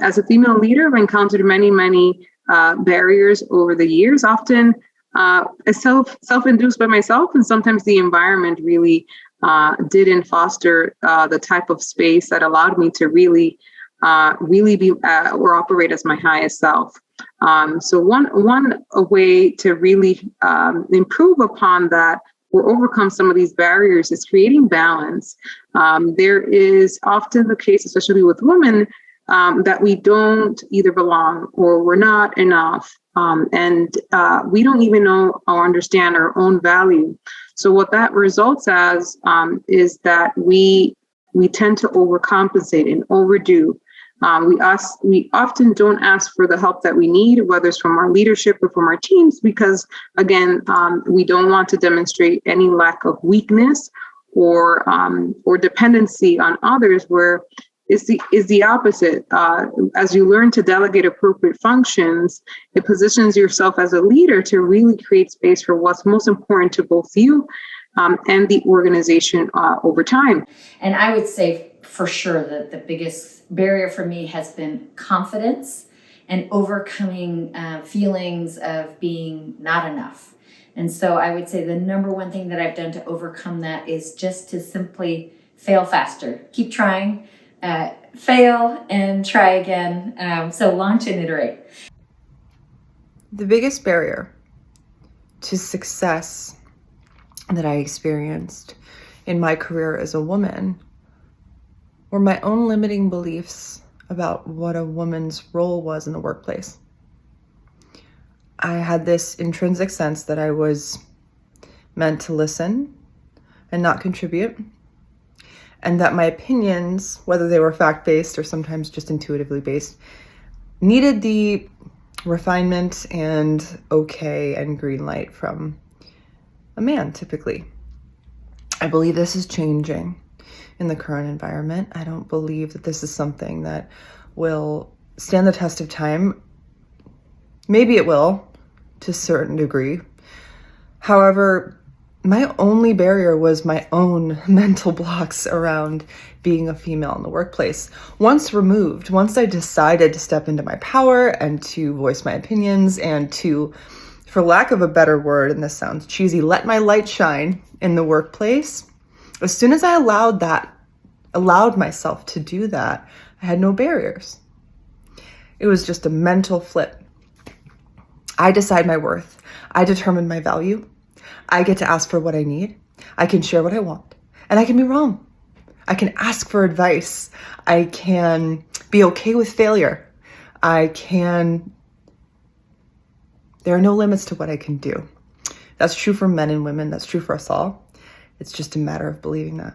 As a female leader, I've encountered many barriers over the years, often self-induced by myself, and sometimes the environment really didn't foster the type of space that allowed me to really be or operate as my highest self. So one way to really improve upon that or overcome some of these barriers is creating balance. There is often the case, especially with women, that we don't either belong or we're not enough. And we don't even know or understand our own value. So what that results as is that we tend to overcompensate and overdo. We often don't ask for the help that we need, whether it's from our leadership or from our teams, because again, we don't want to demonstrate any lack of weakness or dependency on others, where is the opposite. As you learn to delegate appropriate functions, it positions yourself as a leader to really create space for what's most important to both you and the organization over time. And I would say for sure that the biggest barrier for me has been confidence and overcoming feelings of being not enough. And so I would say the number one thing that I've done to overcome that is just to simply fail faster. Keep trying, fail and try again. So launch and iterate. The biggest barrier to success that I experienced in my career as a woman were my own limiting beliefs about what a woman's role was in the workplace. I had this intrinsic sense that I was meant to listen and not contribute, and that my opinions, whether they were fact-based or sometimes just intuitively based, needed the refinement and okay and green light from a man, typically. I believe this is changing in the current environment. I don't believe that this is something that will stand the test of time. Maybe it will, to a certain degree. However, my only barrier was my own mental blocks around being a female in the workplace. Once removed, once I decided to step into my power and to voice my opinions and to, for lack of a better word, and this sounds cheesy, let my light shine in the workplace, as soon as I allowed myself to do that, I had no barriers. It was just a mental flip. I decide my worth. I determine my value. I get to ask for what I need. I can share what I want. And I can be wrong. I can ask for advice. I can be okay with failure. There are no limits to what I can do. That's true for men and women. That's true for us all. It's just a matter of believing that.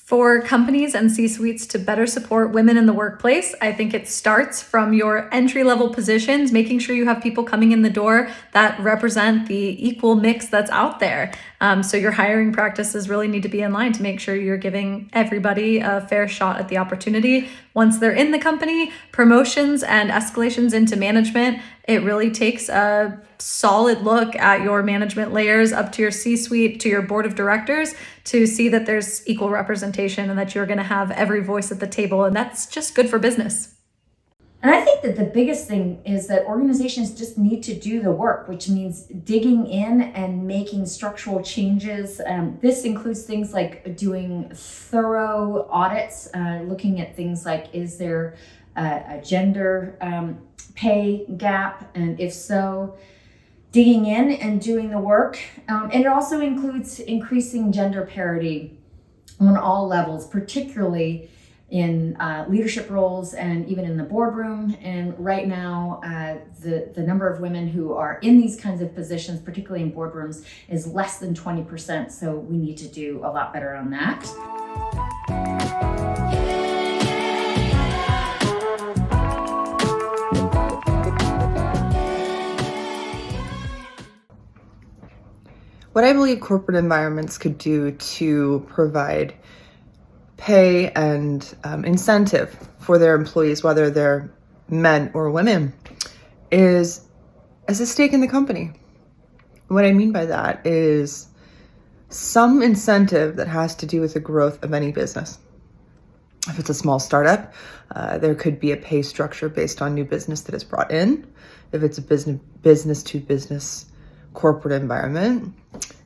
For companies and C-suites to better support women in the workplace, I think it starts from your entry-level positions, making sure you have people coming in the door that represent the equal mix that's out there. So your hiring practices really need to be in line to make sure you're giving everybody a fair shot at the opportunity. Once they're in the company, promotions and escalations into management, it really takes a solid look at your management layers up to your C-suite, to your board of directors, to see that there's equal representation and that you're going to have every voice at the table. And that's just good for business. And I think that the biggest thing is that organizations just need to do the work, which means digging in and making structural changes. This includes things like doing thorough audits, looking at things like, is there a gender pay gap? And if so, digging in and doing the work. And it also includes increasing gender parity on all levels, particularly in leadership roles and even in the boardroom. And right now, the number of women who are in these kinds of positions, particularly in boardrooms, is less than 20%. So we need to do a lot better on that. What I believe corporate environments could do to provide pay and incentive for their employees, whether they're men or women, is as a stake in the company. What I mean by that is some incentive that has to do with the growth of any business. If it's a small startup, there could be a pay structure based on new business that is brought in. If it's a business to business corporate environment,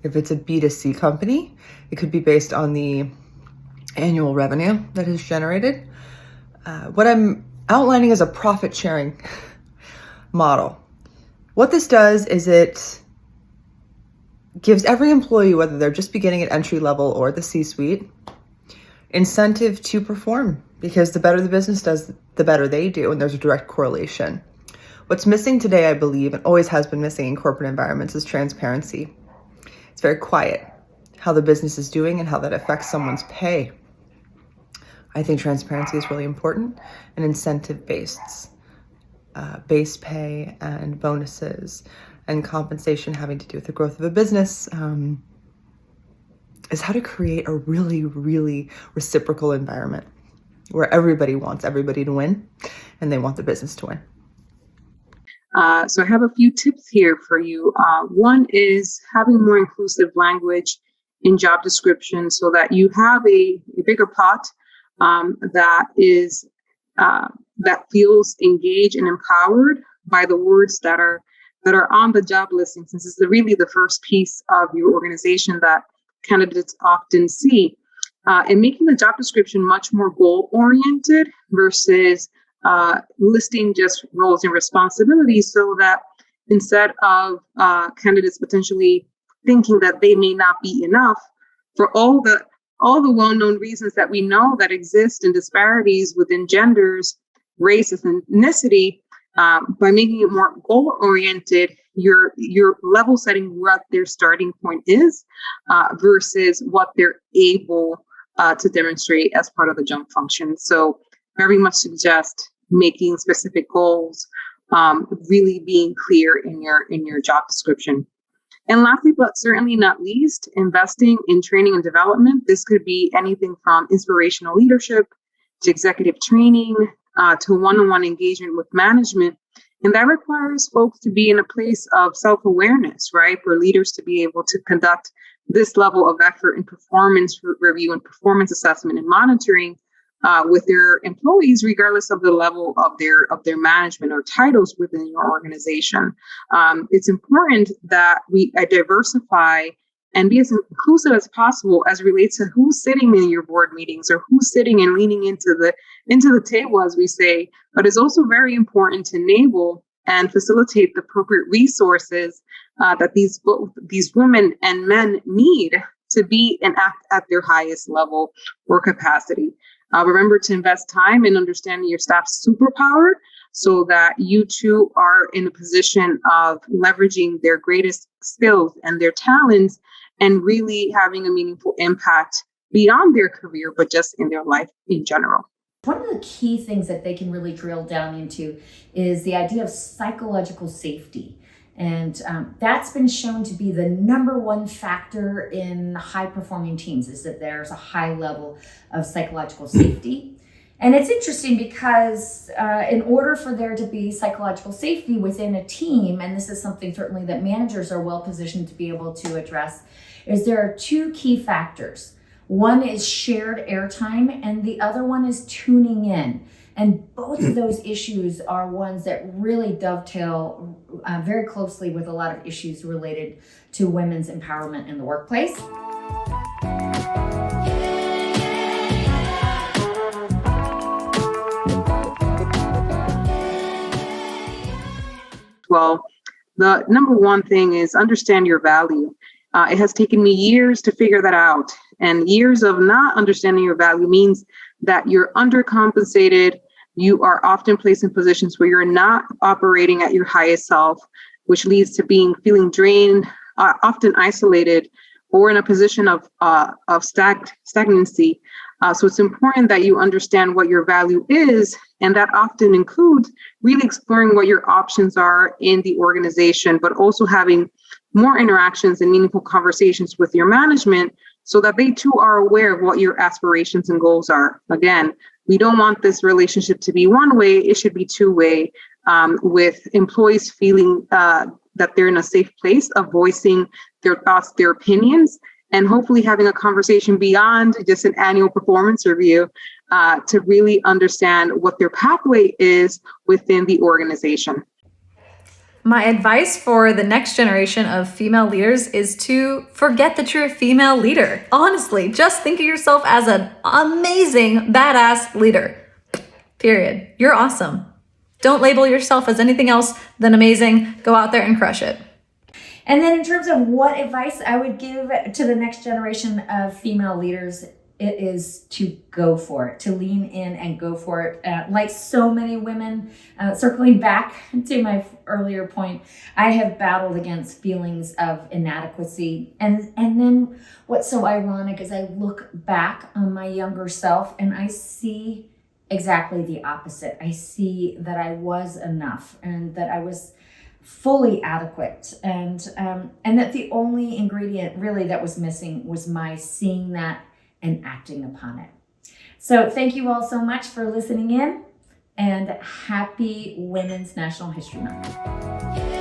if it's a B2C company, it could be based on the annual revenue that is generated. What I'm outlining is a profit sharing model. What this does is it gives every employee, whether they're just beginning at entry level or the C-suite, incentive to perform, because the better the business does, the better they do, and there's a direct correlation. What's missing today, I believe, and always has been missing in corporate environments, is transparency. It's very quiet how the business is doing and how that affects someone's pay. I think transparency is really important, and incentive-based base pay and bonuses and compensation having to do with the growth of a business is how to create a really, really reciprocal environment where everybody wants everybody to win and they want the business to win. So I have a few tips here for you. One is having more inclusive language in job description so that you have a bigger pot that feels engaged and empowered by the words that are on the job listing, since it's really the first piece of your organization that candidates often see. And making the job description much more goal-oriented versus listing just roles and responsibilities, so that instead of candidates potentially thinking that they may not be enough for all the well-known reasons that we know that exist in disparities within genders, race, and ethnicity, by making it more goal-oriented, you're level setting what their starting point is versus what they're able to demonstrate as part of the jump function. So very much suggest making specific goals, really being clear in your job description. And lastly, but certainly not least, investing in training and development. This could be anything from inspirational leadership to executive training to one-on-one engagement with management. And that requires folks to be in a place of self-awareness, right? For leaders to be able to conduct this level of effort in performance review and performance assessment and monitoring with their employees, regardless of the level of their management or titles within your organization. It's important that we diversify and be as inclusive as possible as relates to who's sitting in your board meetings or who's sitting and leaning into the table, as we say. But it's also very important to enable and facilitate the appropriate resources that these women and men need to be and act at their highest level or capacity. Remember to invest time in understanding your staff's superpower so that you too are in a position of leveraging their greatest skills and their talents and really having a meaningful impact beyond their career, but just in their life in general. One of the key things that they can really drill down into is the idea of psychological safety. And that's been shown to be the number one factor in high-performing teams, is that there's a high level of psychological safety. And it's interesting because in order for there to be psychological safety within a team, and this is something certainly that managers are well positioned to be able to address, is there are two key factors. One is shared airtime, and the other one is tuning in. And both of those issues are ones that really dovetail very closely with a lot of issues related to women's empowerment in the workplace. Well, the number one thing is understand your value. It has taken me years to figure that out. And years of not understanding your value means that you're undercompensated. You are often placed in positions where you're not operating at your highest self, which leads to feeling drained, often isolated, or in a position of stagnancy. So it's important that you understand what your value is, and that often includes really exploring what your options are in the organization, but also having more interactions and meaningful conversations with your management so that they too are aware of what your aspirations and goals are. Again, we don't want this relationship to be one way, it should be two way. with employees feeling that they're in a safe place of voicing their thoughts, their opinions, and hopefully having a conversation beyond just an annual performance review to really understand what their pathway is within the organization. My advice for the next generation of female leaders is to forget that you're a female leader. Honestly, just think of yourself as an amazing, badass leader. Period. You're awesome. Don't label yourself as anything else than amazing. Go out there and crush it. And then in terms of what advice I would give to the next generation of female leaders, it is to go for it, to lean in and go for it. Like so many women, circling back to my earlier point, I have battled against feelings of inadequacy. And then what's so ironic is I look back on my younger self and I see exactly the opposite. I see that I was enough and that I was fully adequate, and that the only ingredient really that was missing was my seeing that and acting upon it. So thank you all so much for listening in, and happy Women's National History Month.